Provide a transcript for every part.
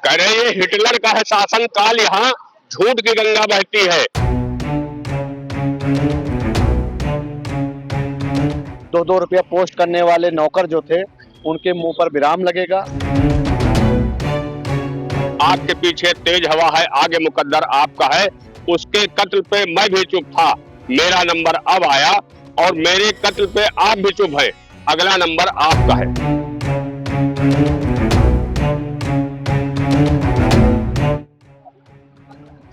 कह रहे ये हिटलर का है शासन काल, यहाँ झूठ की गंगा बहती है। 2-2 रुपया पोस्ट करने वाले नौकर जो थे उनके मुंह पर विराम लगेगा। आग के पीछे तेज हवा है, आगे मुकद्दर आपका है। उसके कत्ल पे मैं भी चुप था, मेरा नंबर अब आया, और मेरे कत्ल पे आप भी चुप है, अगला नंबर आपका है।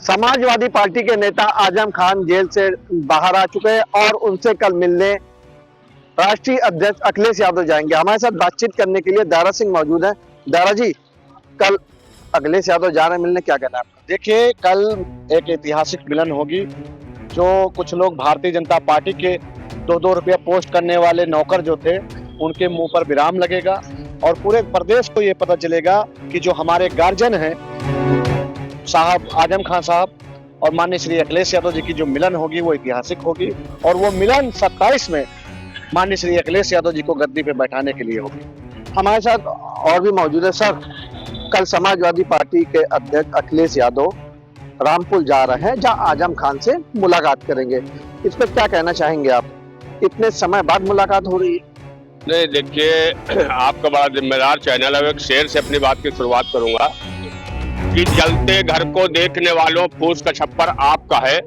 समाजवादी पार्टी के नेता आजम खान जेल से बाहर आ चुके हैं और उनसे कल मिलने राष्ट्रीय अध्यक्ष अखिलेश यादव जाएंगे। हमारे साथ बातचीत करने के लिए दारा सिंह मौजूद हैं। दारा जी, कल अखिलेश यादव जा रहे हैं मिलने, क्या कहना है आपका? देखिए, कल एक ऐतिहासिक मिलन होगी। जो कुछ लोग भारतीय जनता पार्टी के 2-2 रुपया पोस्ट करने वाले नौकर जो थे उनके मुंह पर विराम लगेगा और पूरे प्रदेश को ये पता चलेगा कि जो हमारे गार्जियन हैं साहब आजम खान साहब और माननीय श्री अखिलेश यादव जी की जो मिलन होगी वो ऐतिहासिक होगी, और वो मिलन 27 में माननीय श्री अखिलेश यादव जी को गद्दी पे बैठाने के लिए होगी। हमारे साथ और भी मौजूद है। सर, कल समाजवादी पार्टी के अध्यक्ष अखिलेश यादव रामपुर जा रहे हैं जहां आजम खान से मुलाकात करेंगे, इस पर क्या कहना चाहेंगे आप? इतने समय बाद मुलाकात हो रही है। नहीं, देखिए, आपका बड़ा जिम्मेदार चैनल है, एक शेर से अपनी बात की शुरुआत करूंगा कि जलते घर को देखने वालों फूस का छप्पर आपका है।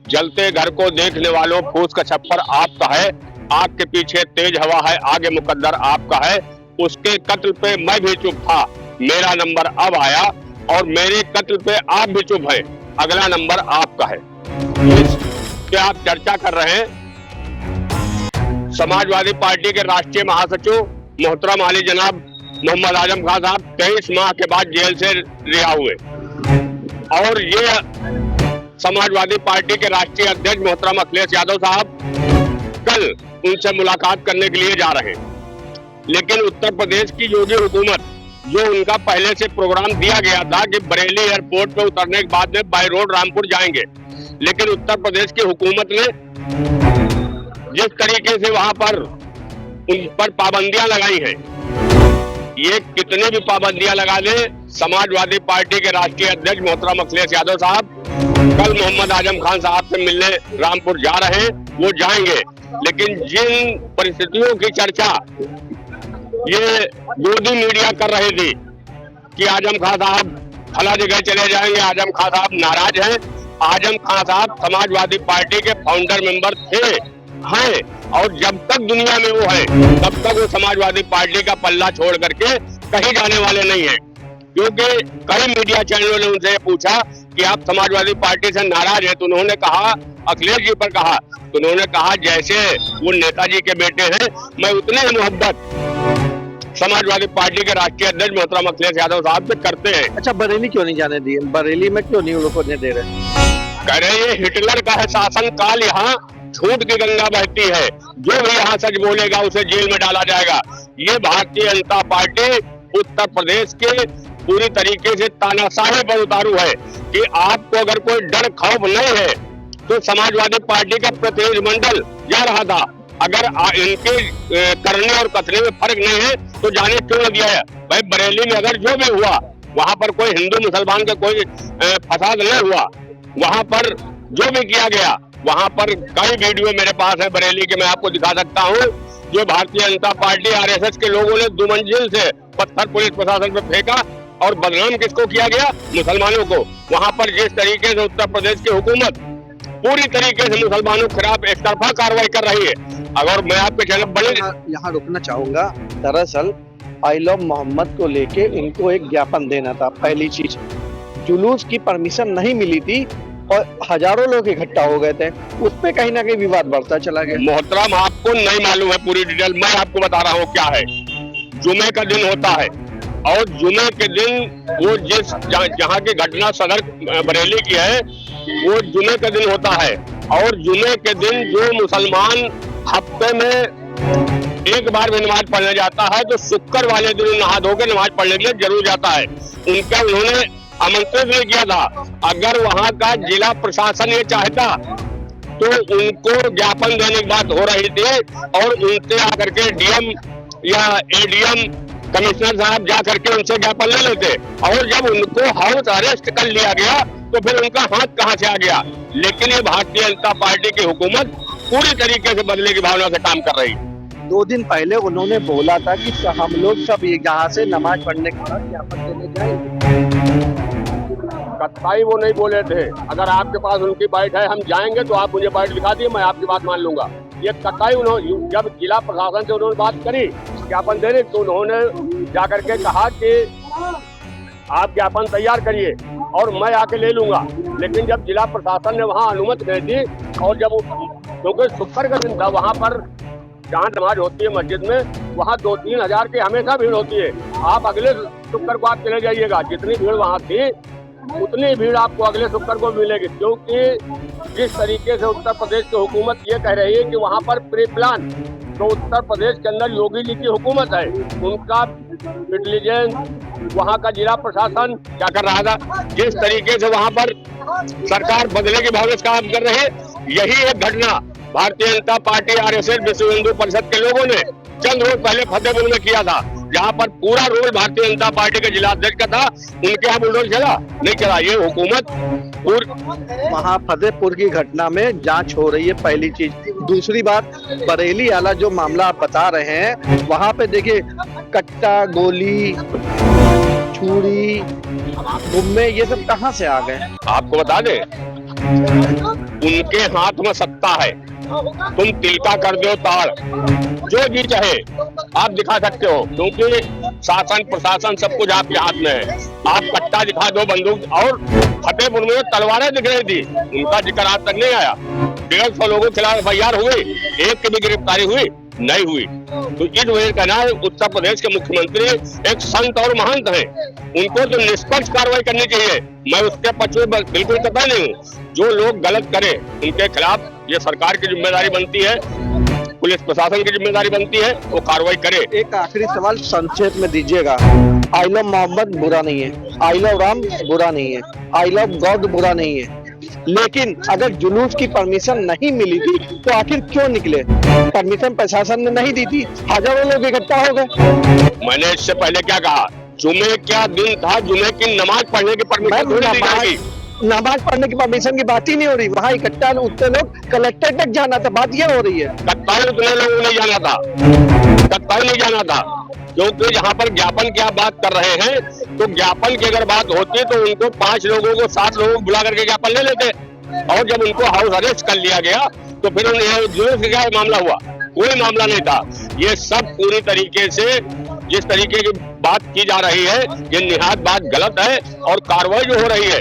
जलते घर को देखने वालों फूस का छप्पर आपका है। आग के पीछे तेज हवा है, आगे मुकद्दर आपका है। उसके कत्ल पे मैं भी चुप था, मेरा नंबर अब आया, और मेरे कत्ल पे आप भी चुप है, अगला नंबर आपका है। क्या आप चर्चा कर रहे हैं? समाजवादी पार्टी के राष्ट्रीय महासचिव मोहतरम आली जनाब मोहम्मद आजम खान साहब 23 माह के बाद जेल से रिहा हुए, और ये समाजवादी पार्टी के राष्ट्रीय अध्यक्ष मोहतरम अखिलेश यादव साहब कल उनसे मुलाकात करने के लिए जा रहे हैं। लेकिन उत्तर प्रदेश की योगी हुकूमत, जो उनका पहले से प्रोग्राम दिया गया था कि बरेली एयरपोर्ट पे उतरने के बाद में बाय रोड रामपुर जाएंगे, लेकिन उत्तर प्रदेश की हुकूमत ने जिस तरीके से वहां पर उन पर पाबंदियां लगाई हैं, ये कितनी भी पाबंदियां लगा दे, समाजवादी पार्टी के राष्ट्रीय अध्यक्ष मोहतरम अखिलेश यादव साहब कल मोहम्मद आजम खान साहब से मिलने रामपुर जा रहे हैं, वो जाएंगे। लेकिन जिन परिस्थितियों की चर्चा ये विरोधी मीडिया कर रही थी कि आजम खान साहब फला जगह चले जाएंगे, आजम खान साहब नाराज हैं। आजम खान साहब समाजवादी पार्टी के फाउंडर मेंबर थे, हैं, और जब तक दुनिया में वो है तब तक वो समाजवादी पार्टी का पल्ला छोड़ करके कहीं जाने वाले नहीं है। क्योंकि कई मीडिया चैनलों ने उनसे पूछा कि आप समाजवादी पार्टी से नाराज हैं, तो उन्होंने कहा, अखिलेश जी पर कहा, तो उन्होंने कहा जैसे वो नेताजी के बेटे हैं, मैं उतने ही मोहब्बत समाजवादी पार्टी के राष्ट्रीय अध्यक्ष मोहतरम अखिलेश यादव साहब से करते हैं। अच्छा, बरेली क्यों नहीं जाने दिए? बरेली में क्यों नहीं रुकने दे रहे? कह रहे ये हिटलर का है शासन काल, यहाँ झूठ की गंगा बहती है, जो भी यहाँ सच बोलेगा उसे जेल में डाला जाएगा। ये भारतीय जनता पार्टी उत्तर प्रदेश के पूरी तरीके से तानाशाही पर उतारू है कि आपको अगर कोई डर खौफ नहीं है तो समाजवादी पार्टी का प्रतिनिधिमंडल जा रहा था, अगर इनके करने और कथने में फर्क नहीं है तो जाने क्यों दिया है? भाई, बरेली में अगर जो भी हुआ वहां पर कोई हिंदू मुसलमान का कोई फसाद नहीं हुआ, वहां पर जो भी किया गया, वहां पर कई वीडियो मेरे पास है बरेली के, मैं आपको दिखा सकता हूं, जो भारतीय जनता पार्टी आरएसएस के लोगों ने 2 मंजिल से पत्थर पुलिस प्रशासन पर फेंका, और बदनाम किसको किया गया? मुसलमानों को। वहां पर जिस तरीके से उत्तर प्रदेश की हुकूमत पूरी तरीके से मुसलमानों के खिलाफ एक तरफा कार्रवाई कर रही है। अगर मैं आपके चैनल बड़े यहाँ रुकना चाहूंगा। दरअसल आई लव मोहम्मद को लेके इनको एक ज्ञापन देना था। पहली चीज, जुलूस की परमिशन नहीं मिली थी और हजारों लोग इकट्ठा हो गए थे, उस पे कहीं ना कहीं विवाद बढ़ता चला गया। मोहतरम, आपको नहीं मालूम है पूरी डिटेल, मैं आपको बता रहा हूँ क्या है। जुमे का दिन होता है, और जुमे के दिन वो जिस जहाँ की घटना सदर बरेली की है, वो जुमे का दिन होता है, और जुमे के दिन जो मुसलमान हफ्ते में एक बार भी नमाज पढ़ने जाता है तो शुक्र वाले दिन नहा धो के नमाज पढ़ने के लिए जरूर जाता है। उनका उन्होंने आमंत्रित नहीं किया था। अगर वहां का जिला प्रशासन ये चाहता तो उनको ज्ञापन देने की बात हो रही थी, और उनसे आकर के डीएम या एडीएम कमिश्नर साहब जा करके उनसे ज्ञापन ले लेते, और जब उनको हाउस अरेस्ट कर लिया गया तो फिर उनका हाथ कहां से आ गया। लेकिन ये भारतीय जनता पार्टी की हुकूमत पूरी तरीके से बदले की भावना से काम कर रही। 2 दिन पहले उन्होंने बोला था कि हम लोग सब यहाँ से नमाज पढ़ने के बाद ज्ञापन देने जाएंगे। कतई वो नहीं बोले थे, अगर आपके पास उनकी बाइट है हम जाएंगे तो आप मुझे बाइट दिखा दिए, मैं आपकी बात मान लूंगा। ये कतई उन्होंने, जब जिला प्रशासन से उन्होंने बात करी ज्ञापन देने, तो उन्होंने जाकर के कहा कि आप ज्ञापन तैयार करिए और मैं आके ले लूंगा। लेकिन जब जिला प्रशासन ने वहां अनुमति दे दी, और जब क्योंकि शुक्र का दिन था, वहां पर जहाँ नमाज होती है मस्जिद में, वहाँ 2-3 हजार की हमेशा भीड़ होती है। आप अगले शुक्र को आप चले जाइएगा, जितनी भीड़ वहाँ थी उतनी भीड़ आपको अगले शुक्र को मिलेगी। क्योंकि जिस तरीके से उत्तर प्रदेश की हुकूमत ये कह रही है कि वहाँ पर प्री प्लान, तो उत्तर प्रदेश के अंदर योगी जी की हुकूमत है, उनका इंटेलिजेंस, वहाँ का जिला प्रशासन क्या कर रहा था, जिस तरीके से वहाँ पर सरकार बदले की भावना से काम कर रहे हैं। यही एक घटना भारतीय जनता पार्टी, आरएसएस, विश्व हिंदू परिषद के लोगों ने चंद रोज पहले फतेहपुर में किया था, जहाँ पर पूरा रोल भारतीय जनता पार्टी के जिला अध्यक्ष का था। उनके यहाँ बुलडोजर चला नहीं चला, ये हुकूमत। वहाँ फतेहपुर की घटना में जांच हो रही है, पहली चीज। दूसरी बात, बरेली वाला जो मामला आप बता रहे हैं, वहाँ पे देखिए कट्टा, गोली, छुरी, गुम्मे, ये सब कहाँ से आ गए? आपको बता दे, उनके हाथ में सत्ता है, तुम तिलका कर दो ताड़, जो जी चाहे आप दिखा सकते हो, क्योंकि शासन प्रशासन सब कुछ आपके हाथ में है। आप कट्टा दिखा दो, बंदूक, और फतेहपुर में तलवारें दिख रही थी, उनका जिक्र आज तक नहीं आया। 150 लोगों के खिलाफ FIR हुई, एक की भी गिरफ्तारी हुई नहीं हुई। तो इस वजह से कहना है, उत्तर प्रदेश के मुख्यमंत्री एक संत और महंत हैं, उनको तो निष्पक्ष कार्रवाई करनी चाहिए। मैं उसके पक्ष में बिल्कुल कतई नहीं हूँ। जो लोग गलत करें उनके खिलाफ ये सरकार की जिम्मेदारी बनती है, पुलिस प्रशासन की जिम्मेदारी बनती है, वो कार्रवाई करे। एक आखिरी सवाल संक्षेप में दीजिएगा। आई लव मोहम्मद बुरा नहीं है, आई लव राम बुरा नहीं है, आई लव गॉड बुरा नहीं है, लेकिन अगर जुलूस की परमिशन नहीं मिली थी तो आखिर क्यों निकले? परमिशन प्रशासन ने नहीं दी थी, हजारों लोग इकट्ठा हो गए। मैंने इससे पहले क्या कहा, जुमे क्या दिन था, जुमे की नमाज पढ़ने की परमिशन थोड़ी दी जाएगी। नमाज पढ़ने की परमिशन की बात ही नहीं हो रही, वहाँ इकट्ठा उतने लोग कलेक्टर तक जाना था, बात यह हो रही है। कत्ताई उतने लोगों ने जाना था, कत्ताई नहीं जाना था, क्योंकि जहाँ पर ज्ञापन की आप बात कर रहे हैं, तो ज्ञापन की अगर बात होती तो उनको 5 लोगों को 7 लोगों को बुला करके ज्ञापन ले लेते, और जब उनको हाउस अरेस्ट कर लिया गया तो फिर उन्हें जुलूस का क्या मामला हुआ? कोई मामला नहीं था। ये सब पूरी तरीके से जिस तरीके की बात की जा रही है, ये निहायत बात गलत है, और कार्रवाई जो हो रही है,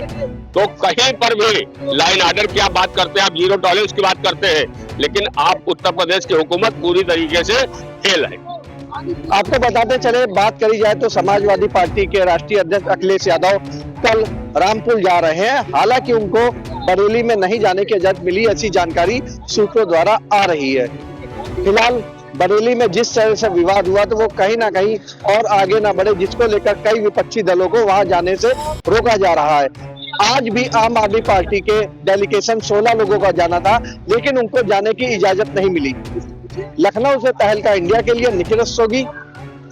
तो कहीं पर भी लाइन आर्डर की आप बात करते हैं, आप जीरो टॉलरेंस की बात करते हैं, लेकिन आप उत्तर प्रदेश की हुकूमत पूरी तरीके से फेल है। आपको बताते चले, बात करी जाए तो समाजवादी पार्टी के राष्ट्रीय अध्यक्ष अखिलेश यादव कल रामपुर जा रहे हैं। हालांकि उनको बरेली में नहीं जाने की इजाजत मिली, ऐसी जानकारी सूत्रों द्वारा आ रही है। फिलहाल बरेली में जिस तरह से विवाद हुआ, तो वो कहीं ना कहीं और आगे ना बढ़े, जिसको लेकर कई विपक्षी दलों को वहां जाने से रोका जा रहा है। आज भी आम आदमी पार्टी के डेलीगेशन 16 लोगों का जाना था, लेकिन उनको जाने की इजाजत नहीं मिली। लखनऊ से तहलका इंडिया के लिए निखिल सोगी।